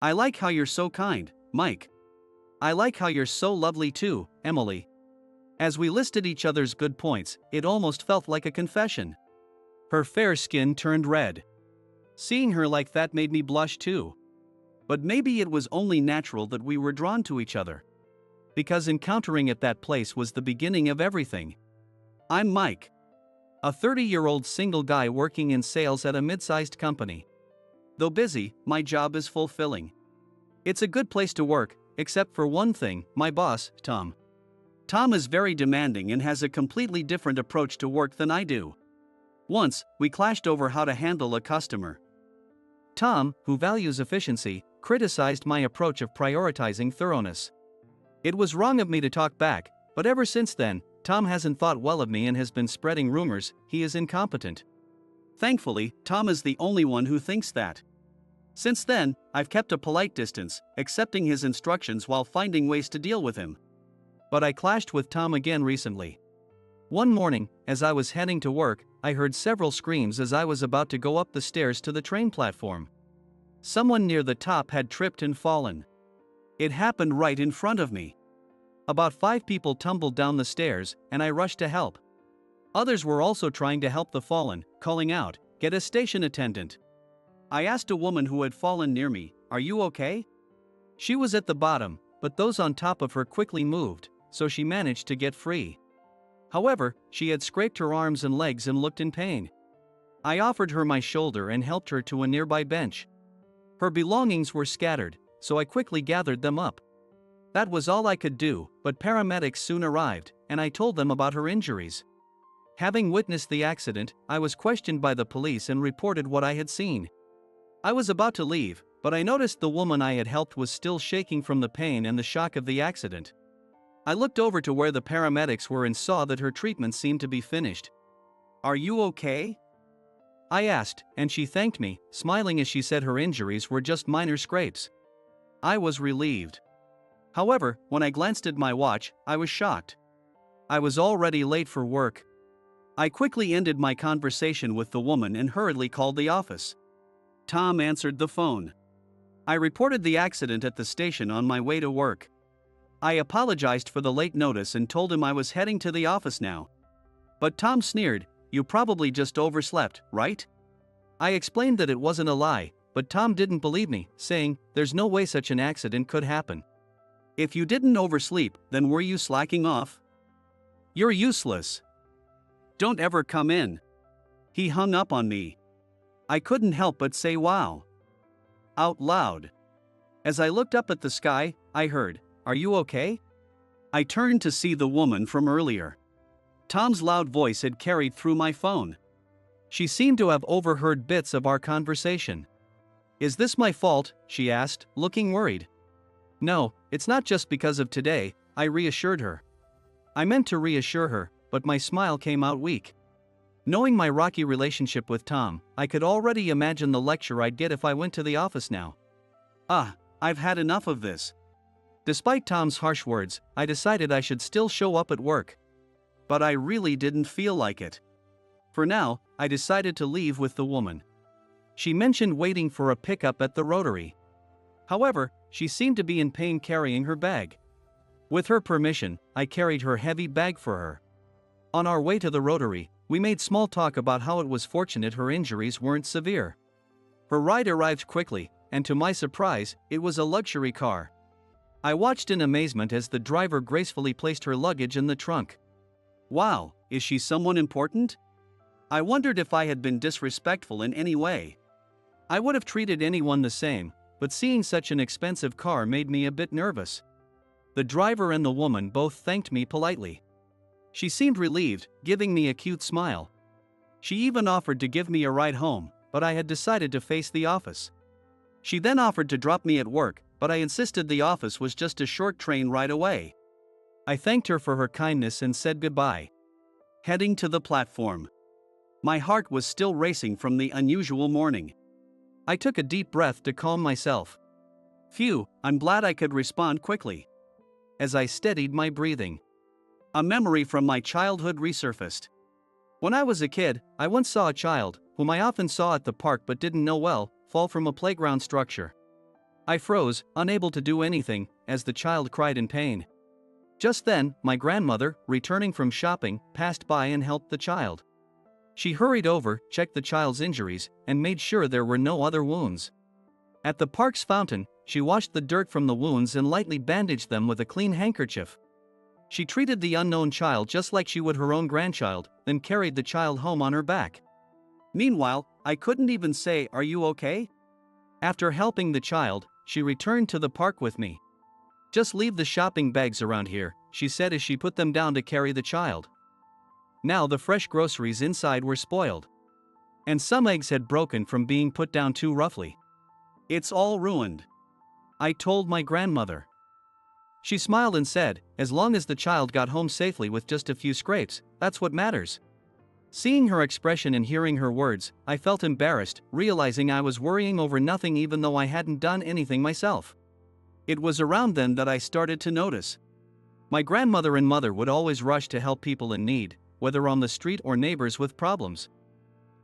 I like how you're so kind, Mike. I like how you're so lovely too, Emily. As we listed each other's good points, it almost felt like a confession. Her fair skin turned red. Seeing her like that made me blush too. But maybe it was only natural that we were drawn to each other. Because encountering at that place was the beginning of everything. I'm Mike. A 30-year-old single guy working in sales at a mid-sized company. Though busy, my job is fulfilling. It's a good place to work, except for one thing, my boss, Tom. Tom is very demanding and has a completely different approach to work than I do. Once, we clashed over how to handle a customer. Tom, who values efficiency, criticized my approach of prioritizing thoroughness. It was wrong of me to talk back, but ever since then, Tom hasn't thought well of me and has been spreading rumors he is incompetent. Thankfully, Tom is the only one who thinks that. Since then, I've kept a polite distance, accepting his instructions while finding ways to deal with him. But I clashed with Tom again recently. One morning, as I was heading to work, I heard several screams as I was about to go up the stairs to the train platform. Someone near the top had tripped and fallen. It happened right in front of me. About 5 people tumbled down the stairs, and I rushed to help. Others were also trying to help the fallen, calling out, "Get a station attendant." I asked a woman who had fallen near me, "Are you okay?" She was at the bottom, but those on top of her quickly moved, so she managed to get free. However, she had scraped her arms and legs and looked in pain. I offered her my shoulder and helped her to a nearby bench. Her belongings were scattered, so I quickly gathered them up. That was all I could do, but paramedics soon arrived, and I told them about her injuries. Having witnessed the accident, I was questioned by the police and reported what I had seen. I was about to leave, but I noticed the woman I had helped was still shaking from the pain and the shock of the accident. I looked over to where the paramedics were and saw that her treatment seemed to be finished. "Are you okay?" I asked, and she thanked me, smiling as she said her injuries were just minor scrapes. I was relieved. However, when I glanced at my watch, I was shocked. I was already late for work. I quickly ended my conversation with the woman and hurriedly called the office. Tom answered the phone. I reported the accident at the station on my way to work. I apologized for the late notice and told him I was heading to the office now. But Tom sneered, "You probably just overslept, right?" I explained that it wasn't a lie, but Tom didn't believe me, saying, "There's no way such an accident could happen. If you didn't oversleep, then were you slacking off? You're useless. Don't ever come in." He hung up on me. I couldn't help but say wow out loud. As I looked up at the sky, I heard, "Are you okay?" I turned to see the woman from earlier. Tom's loud voice had carried through my phone. She seemed to have overheard bits of our conversation. "Is this my fault?" she asked, looking worried. "No, it's not just because of today," I reassured her. I meant to reassure her, but my smile came out weak. Knowing my rocky relationship with Tom, I could already imagine the lecture I'd get if I went to the office now. I've had enough of this. Despite Tom's harsh words, I decided I should still show up at work. But I really didn't feel like it. For now, I decided to leave with the woman. She mentioned waiting for a pickup at the Rotary. However, she seemed to be in pain carrying her bag. With her permission, I carried her heavy bag for her. On our way to the Rotary, we made small talk about how it was fortunate her injuries weren't severe. Her ride arrived quickly, and to my surprise, it was a luxury car. I watched in amazement as the driver gracefully placed her luggage in the trunk. Wow, is she someone important? I wondered if I had been disrespectful in any way. I would have treated anyone the same, but seeing such an expensive car made me a bit nervous. The driver and the woman both thanked me politely. She seemed relieved, giving me a cute smile. She even offered to give me a ride home, but I had decided to face the office. She then offered to drop me at work, but I insisted the office was just a short train ride away. I thanked her for her kindness and said goodbye. Heading to the platform. My heart was still racing from the unusual morning. I took a deep breath to calm myself. Phew, I'm glad I could respond quickly. As I steadied my breathing, a memory from my childhood resurfaced. When I was a kid, I once saw a child, whom I often saw at the park but didn't know well, fall from a playground structure. I froze, unable to do anything, as the child cried in pain. Just then, my grandmother, returning from shopping, passed by and helped the child. She hurried over, checked the child's injuries, and made sure there were no other wounds. At the park's fountain, she washed the dirt from the wounds and lightly bandaged them with a clean handkerchief. She treated the unknown child just like she would her own grandchild, then carried the child home on her back. Meanwhile, I couldn't even say, "Are you okay?" After helping the child, she returned to the park with me. "Just leave the shopping bags around here," she said as she put them down to carry the child. Now the fresh groceries inside were spoiled. And some eggs had broken from being put down too roughly. "It's all ruined," I told my grandmother. She smiled and said, "As long as the child got home safely with just a few scrapes, that's what matters." Seeing her expression and hearing her words, I felt embarrassed, realizing I was worrying over nothing even though I hadn't done anything myself. It was around then that I started to notice. My grandmother and mother would always rush to help people in need, whether on the street or neighbors with problems,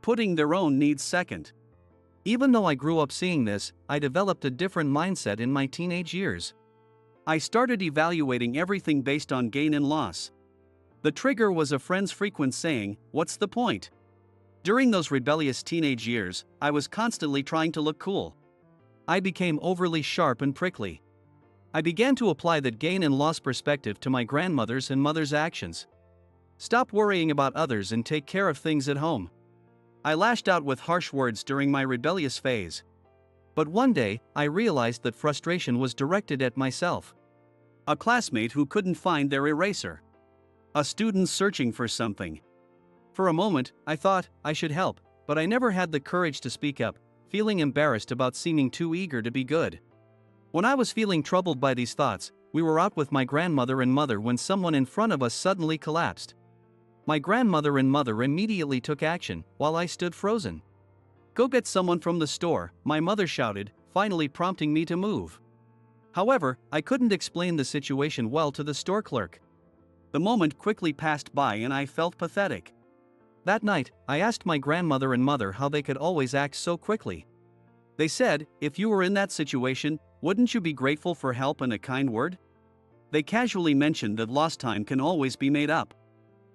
putting their own needs second. Even though I grew up seeing this, I developed a different mindset in my teenage years. I started evaluating everything based on gain and loss. The trigger was a friend's frequent saying, "What's the point?" During those rebellious teenage years, I was constantly trying to look cool. I became overly sharp and prickly. I began to apply that gain and loss perspective to my grandmother's and mother's actions. Stop worrying about others and take care of things at home. I lashed out with harsh words during my rebellious phase. But one day, I realized that frustration was directed at myself. A classmate who couldn't find their eraser. A student searching for something. For a moment, I thought I should help, but I never had the courage to speak up, feeling embarrassed about seeming too eager to be good. When I was feeling troubled by these thoughts, we were out with my grandmother and mother when someone in front of us suddenly collapsed. My grandmother and mother immediately took action, while I stood frozen. "Go get someone from the store," my mother shouted, finally prompting me to move. However, I couldn't explain the situation well to the store clerk. The moment quickly passed by and I felt pathetic. That night, I asked my grandmother and mother how they could always act so quickly. They said, "If you were in that situation, wouldn't you be grateful for help and a kind word?" They casually mentioned that lost time can always be made up.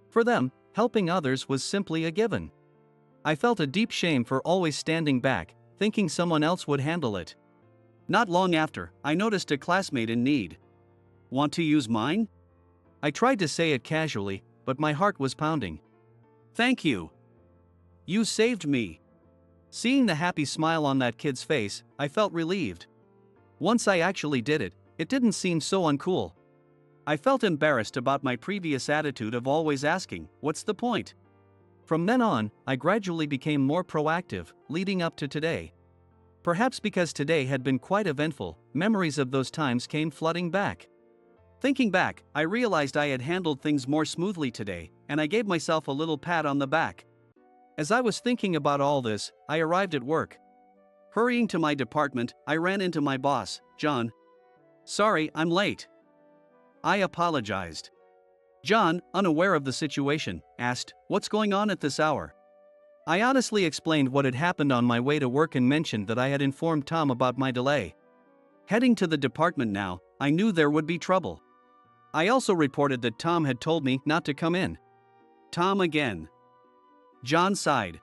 For them, helping others was simply a given. I felt a deep shame for always standing back, thinking someone else would handle it. Not long after, I noticed a classmate in need. "Want to use mine?" I tried to say it casually, but my heart was pounding. "Thank you. You saved me." Seeing the happy smile on that kid's face, I felt relieved. Once I actually did it, it didn't seem so uncool. I felt embarrassed about my previous attitude of always asking, "What's the point?" From then on, I gradually became more proactive, leading up to today. Perhaps because today had been quite eventful, memories of those times came flooding back. Thinking back, I realized I had handled things more smoothly today, and I gave myself a little pat on the back. As I was thinking about all this, I arrived at work. Hurrying to my department, I ran into my boss, John. "Sorry, I'm late." I apologized. John, unaware of the situation, asked, "What's going on at this hour?" I honestly explained what had happened on my way to work and mentioned that I had informed Tom about my delay. Heading to the department now, I knew there would be trouble. I also reported that Tom had told me not to come in. Tom again. John sighed.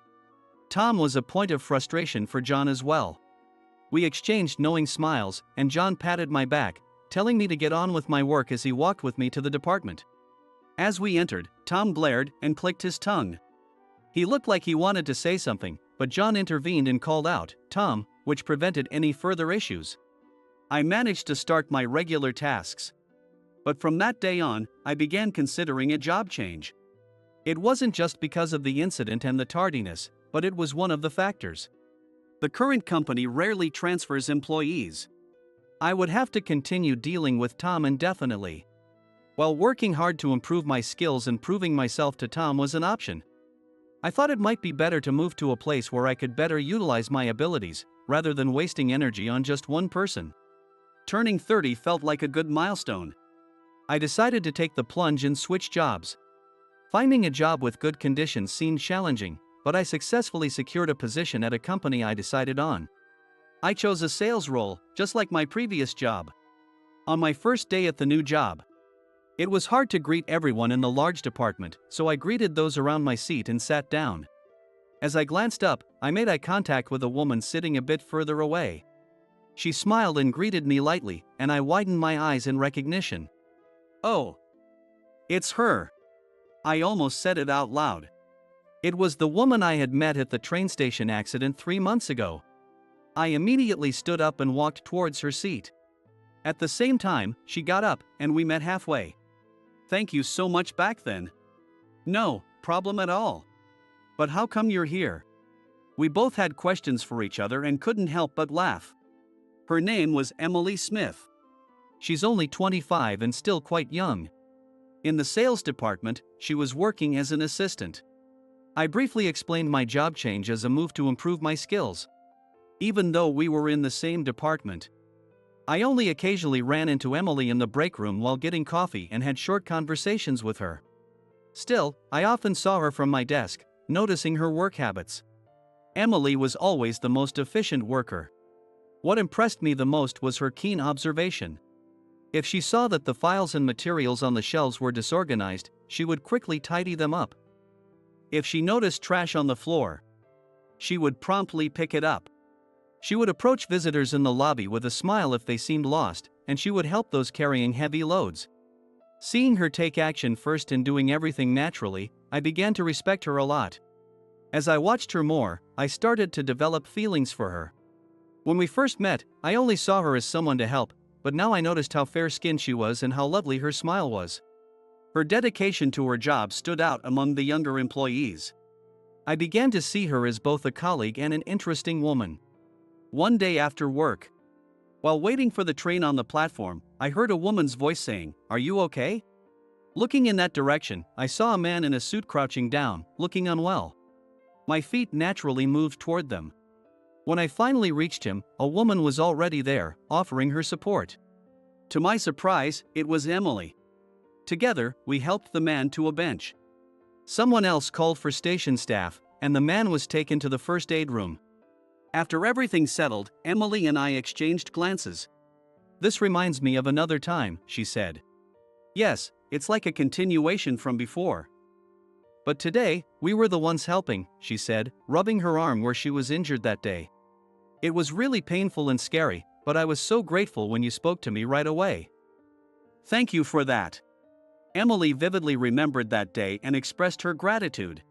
Tom was a point of frustration for John as well. We exchanged knowing smiles, and John patted my back, telling me to get on with my work as he walked with me to the department. As we entered, Tom glared and clicked his tongue. He looked like he wanted to say something, but John intervened and called out, "Tom," which prevented any further issues. I managed to start my regular tasks. But from that day on, I began considering a job change. It wasn't just because of the incident and the tardiness, but it was one of the factors. The current company rarely transfers employees. I would have to continue dealing with Tom indefinitely. While working hard to improve my skills and proving myself to Tom was an option, I thought it might be better to move to a place where I could better utilize my abilities, rather than wasting energy on just one person. Turning 30 felt like a good milestone. I decided to take the plunge and switch jobs. Finding a job with good conditions seemed challenging, but I successfully secured a position at a company I decided on. I chose a sales role, just like my previous job. On my first day at the new job, it was hard to greet everyone in the large department, so I greeted those around my seat and sat down. As I glanced up, I made eye contact with a woman sitting a bit further away. She smiled and greeted me lightly, and I widened my eyes in recognition. Oh, it's her. I almost said it out loud. It was the woman I had met at the train station accident 3 months ago. I immediately stood up and walked towards her seat. At the same time, she got up, and we met halfway. Thank you so much back then. No problem at all. But how come you're here? We both had questions for each other and couldn't help but laugh. Her name was Emily Smith. She's only 25 and still quite young. In the sales department, she was working as an assistant. I briefly explained my job change as a move to improve my skills. Even though we were in the same department, I only occasionally ran into Emily in the break room while getting coffee and had short conversations with her. Still, I often saw her from my desk, noticing her work habits. Emily was always the most efficient worker. What impressed me the most was her keen observation. If she saw that the files and materials on the shelves were disorganized, she would quickly tidy them up. If she noticed trash on the floor, she would promptly pick it up. She would approach visitors in the lobby with a smile if they seemed lost, and she would help those carrying heavy loads. Seeing her take action first and doing everything naturally, I began to respect her a lot. As I watched her more, I started to develop feelings for her. When we first met, I only saw her as someone to help, but now I noticed how fair-skinned she was and how lovely her smile was. Her dedication to her job stood out among the younger employees. I began to see her as both a colleague and an interesting woman. One day after work, while waiting for the train on the platform, I heard a woman's voice saying, "Are you okay?" Looking in that direction, I saw a man in a suit crouching down, looking unwell. My feet naturally moved toward them. When I finally reached him, a woman was already there, offering her support. To my surprise, it was Emily. Together, we helped the man to a bench. Someone else called for station staff, and the man was taken to the first aid room. After everything settled, Emily and I exchanged glances. "This reminds me of another time," she said. "Yes, it's like a continuation from before. But today, we were the ones helping," she said, rubbing her arm where she was injured that day. "It was really painful and scary, but I was so grateful when you spoke to me right away." "Thank you for that." Emily vividly remembered that day and expressed her gratitude.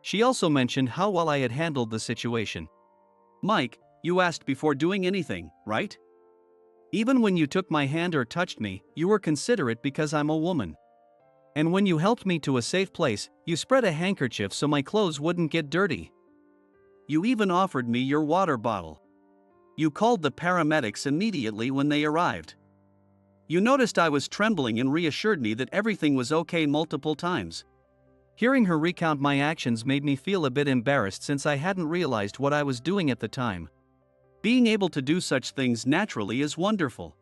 She also mentioned how well I had handled the situation. "Mike, you asked before doing anything, right? Even when you took my hand or touched me, you were considerate because I'm a woman. And when you helped me to a safe place, you spread a handkerchief so my clothes wouldn't get dirty. You even offered me your water bottle. You called the paramedics immediately when they arrived. You noticed I was trembling and reassured me that everything was okay multiple times." Hearing her recount my actions made me feel a bit embarrassed since I hadn't realized what I was doing at the time. Being able to do such things naturally is wonderful.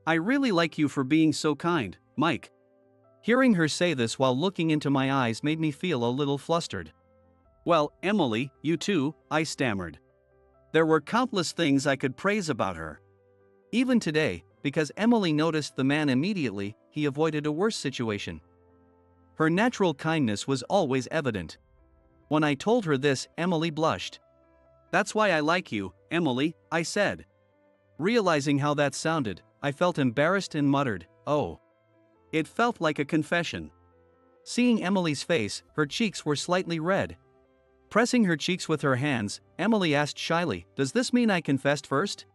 "I really like you for being so kind, Mike." Hearing her say this while looking into my eyes made me feel a little flustered. "Well, Emily, you too," I stammered. There were countless things I could praise about her. Even today, because Emily noticed the man immediately, he avoided a worse situation. Her natural kindness was always evident. When I told her this, Emily blushed. "That's why I like you, Emily," I said. Realizing how that sounded, I felt embarrassed and muttered, "Oh." It felt like a confession. Seeing Emily's face, her cheeks were slightly red. Pressing her cheeks with her hands, Emily asked shyly, "Does this mean I confessed first?"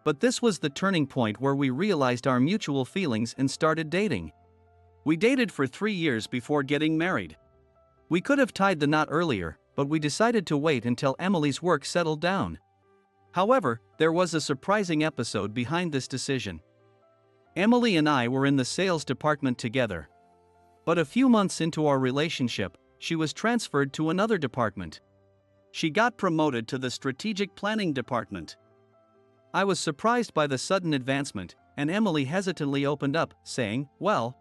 But this was the turning point where we realized our mutual feelings and started dating. We dated for 3 years before getting married. We could have tied the knot earlier, but we decided to wait until Emily's work settled down. However, there was a surprising episode behind this decision. Emily and I were in the sales department together. But a few months into our relationship, she was transferred to another department. She got promoted to the strategic planning department. I was surprised by the sudden advancement, and Emily hesitantly opened up, saying, "Well,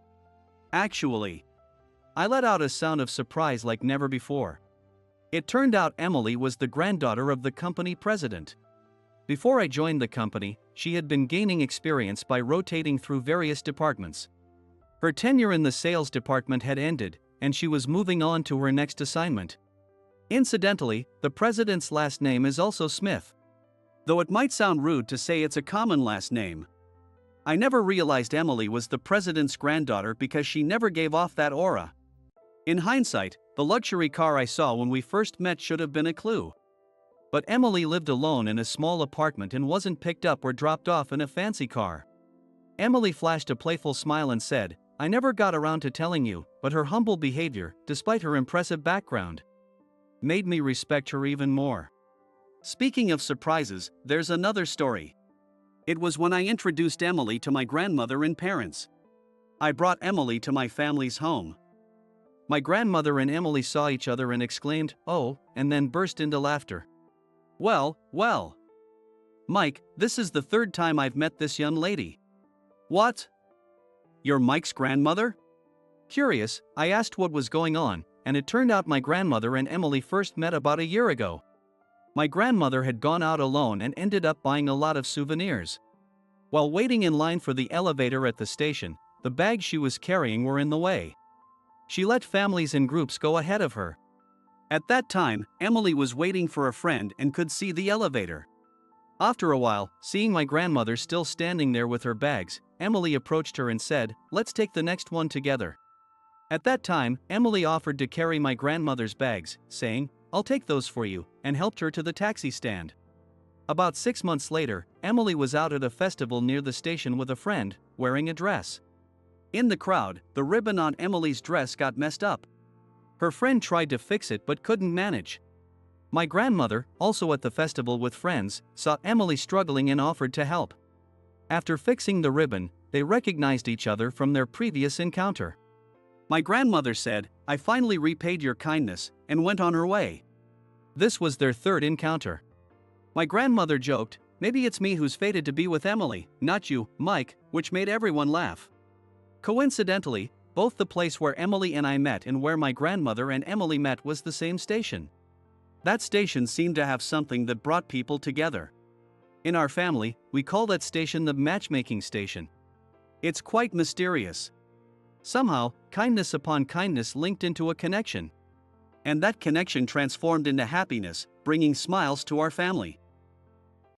actually." I let out a sound of surprise like never before. It turned out Emily was the granddaughter of the company president. Before I joined the company, she had been gaining experience by rotating through various departments. Her tenure in the sales department had ended, and she was moving on to her next assignment. Incidentally, the president's last name is also Smith. Though it might sound rude to say it's a common last name. I never realized Emily was the president's granddaughter because she never gave off that aura. In hindsight, the luxury car I saw when we first met should have been a clue. But Emily lived alone in a small apartment and wasn't picked up or dropped off in a fancy car. Emily flashed a playful smile and said, "I never got around to telling you, but her humble behavior, despite her impressive background, made me respect her even more." Speaking of surprises, there's another story. It was when I introduced Emily to my grandmother and parents. I brought Emily to my family's home. My grandmother and Emily saw each other and exclaimed, "Oh," and then burst into laughter. Well. Mike, this is the third time I've met this young lady." "What? You're Mike's grandmother?" Curious, I asked what was going on, and it turned out my grandmother and Emily first met about a year ago. My grandmother had gone out alone and ended up buying a lot of souvenirs. While waiting in line for the elevator at the station, the bags she was carrying were in the way. She let families and groups go ahead of her. At that time, Emily was waiting for a friend and could see the elevator. After a while, seeing my grandmother still standing there with her bags, Emily approached her and said, "Let's take the next one together." At that time, Emily offered to carry my grandmother's bags, saying, "I'll take those for you," and helped her to the taxi stand. About 6 months later, Emily was out at a festival near the station with a friend, wearing a dress. In the crowd, the ribbon on Emily's dress got messed up. Her friend tried to fix it but couldn't manage. My grandmother, also at the festival with friends, saw Emily struggling and offered to help. After fixing the ribbon, they recognized each other from their previous encounter. My grandmother said, "I finally repaid your kindness," and went on her way. This was their third encounter. My grandmother joked, "Maybe it's me who's fated to be with Emily, not you, Mike," which made everyone laugh. Coincidentally, both the place where Emily and I met and where my grandmother and Emily met was the same station. That station seemed to have something that brought people together. In our family, we call that station the matchmaking station. It's quite mysterious. Somehow, kindness upon kindness linked into a connection. And that connection transformed into happiness, bringing smiles to our family.